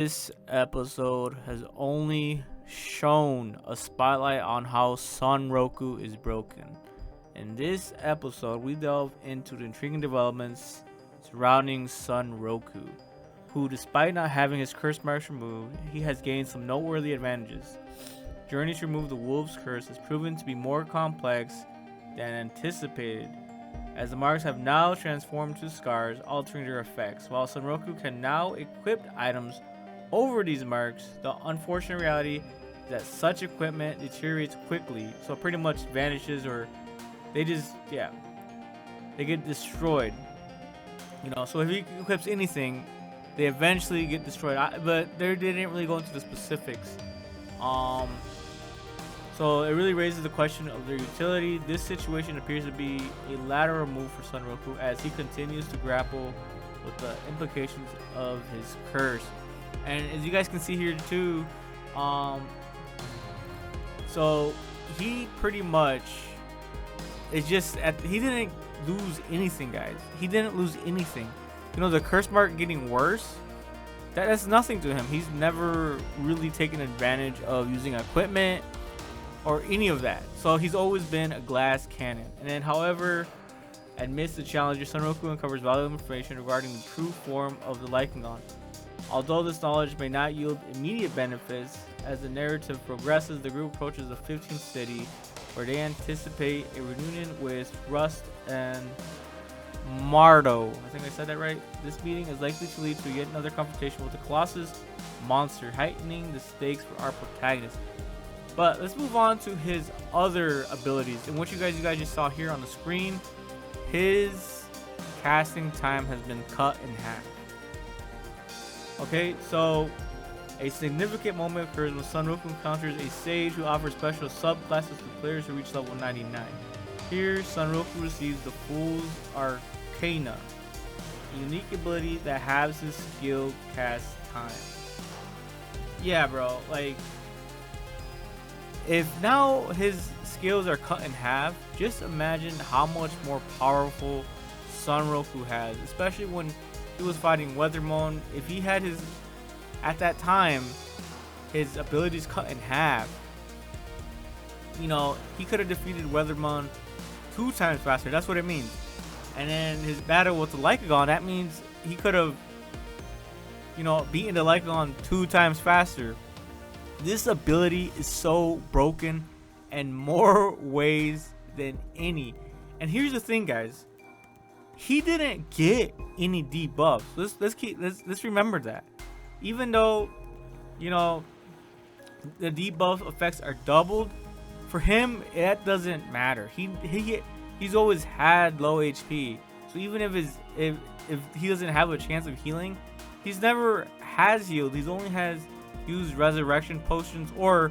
This episode has only shown a spotlight on how Sonroku is broken. In this episode, we delve into the intriguing developments surrounding Sunroku, who, despite not having his curse marks removed, he has gained some noteworthy advantages. Journey to remove the wolf's curse has proven to be more complex than anticipated, as the marks have now transformed to scars, altering their effects. While Sonroku can now equip items over these marks, the unfortunate reality is that such equipment deteriorates quickly, so it pretty much vanishes, or they get destroyed. So if he equips anything, they eventually get destroyed. But they didn't really go into the specifics. So it really raises the question of their utility. This situation appears to be a lateral move for Sunroku as he continues to grapple with the implications of his curse. And as you guys can see here too, so he pretty much is just he didn't lose anything, guys. He didn't lose anything. The curse mark getting worse, that's nothing to him. He's never really taken advantage of using equipment or any of that. So he's always been a glass cannon. And then, however, amidst the challenges, Sunroku uncovers valuable information regarding the true form of the Lycangon. Although this knowledge may not yield immediate benefits, as the narrative progresses, the group approaches the 15th city, where they anticipate a reunion with Rust and Mardo. I think I said that right. This meeting is likely to lead to yet another confrontation with the Colossus monster, heightening the stakes for our protagonist. But let's move on to his other abilities. And what you guys just saw here on the screen, his casting time has been cut in half. Okay, so a significant moment occurs when Sunroku encounters a sage who offers special subclasses to players who reach level 99. Here, Sunroku receives the Fool's Arcana, a unique ability that halves his skill cast time. Yeah, bro, if now his skills are cut in half, just imagine how much more powerful Sonroku has, especially when he was fighting Weathermon. If he had at that time, his abilities cut in half, he could have defeated Weathermon 2 times faster. That's what it means. And then his battle with the Lycagon, that means he could have, beaten the Lycagon 2 times faster. This ability is so broken in more ways than any. And here's the thing, guys. He didn't get any debuffs. Let's remember that. Even though, the debuff effects are doubled, for him that doesn't matter. He's always had low HP. So even if he doesn't have a chance of healing, he's never has healed. He's only has used resurrection potions or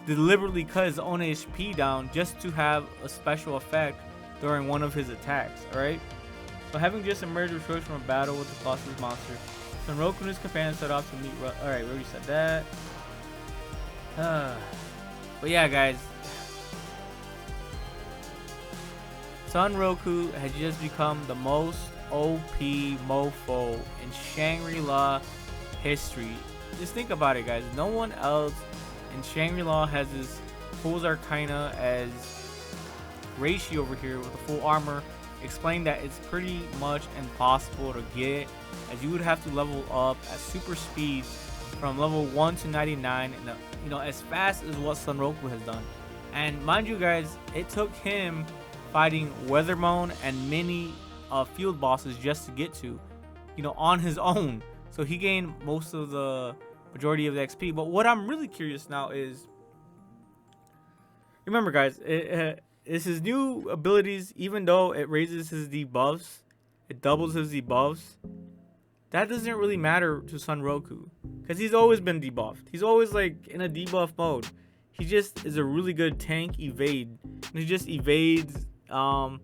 deliberately cut his own HP down just to have a special effect during one of his attacks. Alright? So having just emerged victorious from a battle with the Colossus monster, Sonroku and his companions set off to meet alright, we already said that. But yeah, guys, Sunroku has just become the most OP mofo in Shangri-La history. Just think about it, guys. No one else in Shangri-La has this Fool's Arcana, as Rishi over here with the full armor explained that it's pretty much impossible to get, as you would have to level up at super speed from level 1 to 99 and as fast as what Sonroku has done. And mind you, guys, it took him fighting Weathermon and many field bosses just to get to, on his own. So he gained most of the majority of the XP. But what I'm really curious now is, remember, guys, it's his new abilities. Even though it raises his debuffs, it doubles his debuffs, that doesn't really matter to Sonroku, because he's always been debuffed. He's always in a debuff mode. He just is a really good tank evade, and he just evades and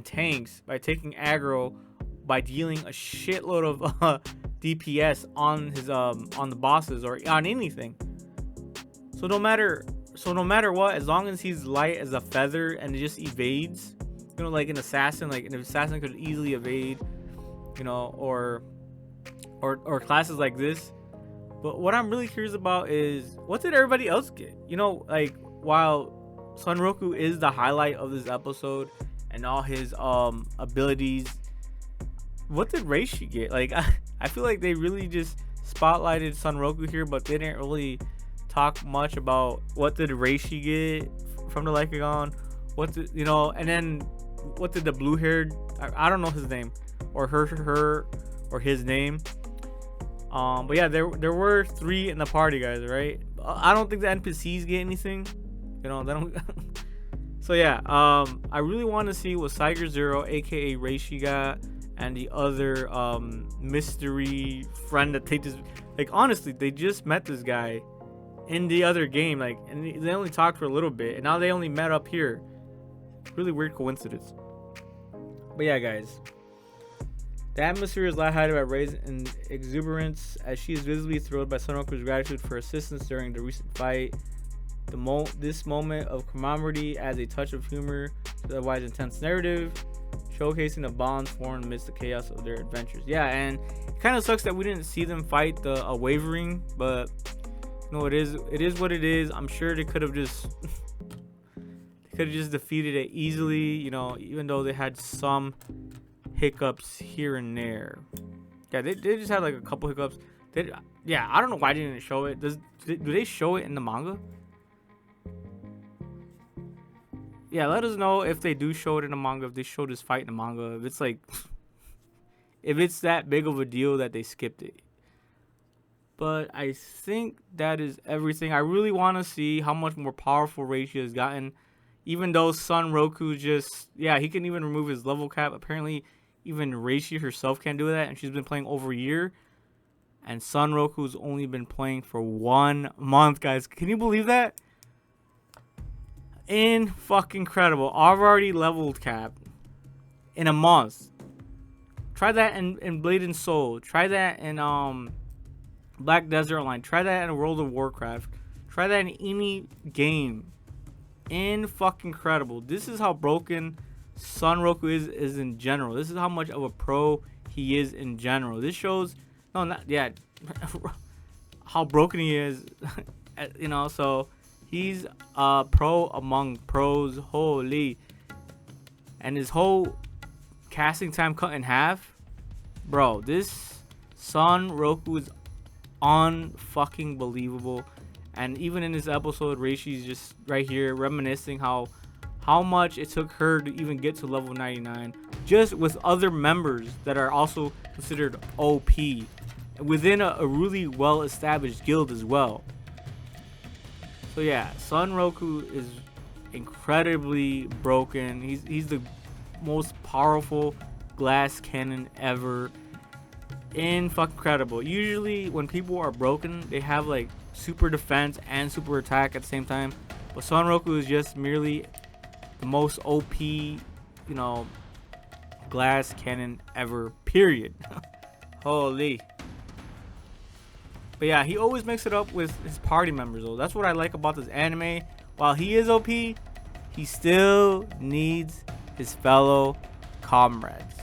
tanks by taking aggro, by dealing a shitload of DPS on his on the bosses or on anything. So no matter what, as long as he's light as a feather and it just evades, like an assassin, an assassin could easily evade, or classes like this, But what I'm really curious about is what did everybody else get? You know, like while Sonroku is the highlight of this episode and all his abilities, what did Rishi get? Like I feel like they really just spotlighted Sonroku here, but they didn't really talk much about what did Rishi get from the Lycagon, what did, you know, and then what did the blue haired, I don't know his name or her or his name. But yeah, there were 3 in the party, guys, right? I don't think the NPCs get anything, you know, they don't. So yeah, I really want to see what Cyger Zero, aka Rishi, got, and the other mystery friend that takes this. Like honestly, they just met this guy in the other game, like, and they only talked for a little bit, and now they only met up here. Really weird coincidence. But yeah, guys, the atmosphere is lighthearted by Ray's and exuberance as she is visibly thrilled by Sonroku's gratitude for assistance during the recent fight. This moment of camaraderie adds a touch of humor to the otherwise intense narrative, showcasing the bonds formed amidst the chaos of their adventures. Yeah, and it kind of sucks that we didn't see them fight the wavering, but you know, it is what it is. I'm sure they could have just defeated it easily, you know, even though they had some hiccups here and there. Yeah, they just had like a couple hiccups. Yeah, I don't know why they didn't show it. Do they show it in the manga? Yeah, let us know if they do show it in the manga, if they show this fight in the manga, if it's like if it's that big of a deal that they skipped it. But I think that is everything. I really want to see how much more powerful Rishi has gotten, even though Sunroku just, yeah, he can even remove his level cap. Apparently even Rishi herself can't do that, and she's been playing over a year, and Sunroku's only been playing for 1 month, guys. Can you believe that? Fucking-credible. I've already leveled cap in a month. Try that in Blade and Soul. Try that in Black Desert Online. Try that in World of Warcraft. Try that in any game. Fucking-credible. This is how broken Sonroku is in general. This is how much of a pro he is in general. This shows, no, not, yeah, how broken he is. You know, so he's a pro among pros. Holy. And his whole casting time cut in half. Bro, this Sonroku is unfucking believable. And even in this episode, Rishi's just right here reminiscing how much it took her to even get to level 99, just with other members that are also considered OP within a really well-established guild as well. So yeah, Sonroku is incredibly broken. He's the most powerful glass cannon ever. Fucking credible. Usually when people are broken, they have like super defense and super attack at the same time, but Sonroku is just merely the most OP, you know, glass cannon ever, period. Holy. But yeah, he always makes it up with his party members though. That's what I like about this anime. While he is OP, he still needs his fellow comrades.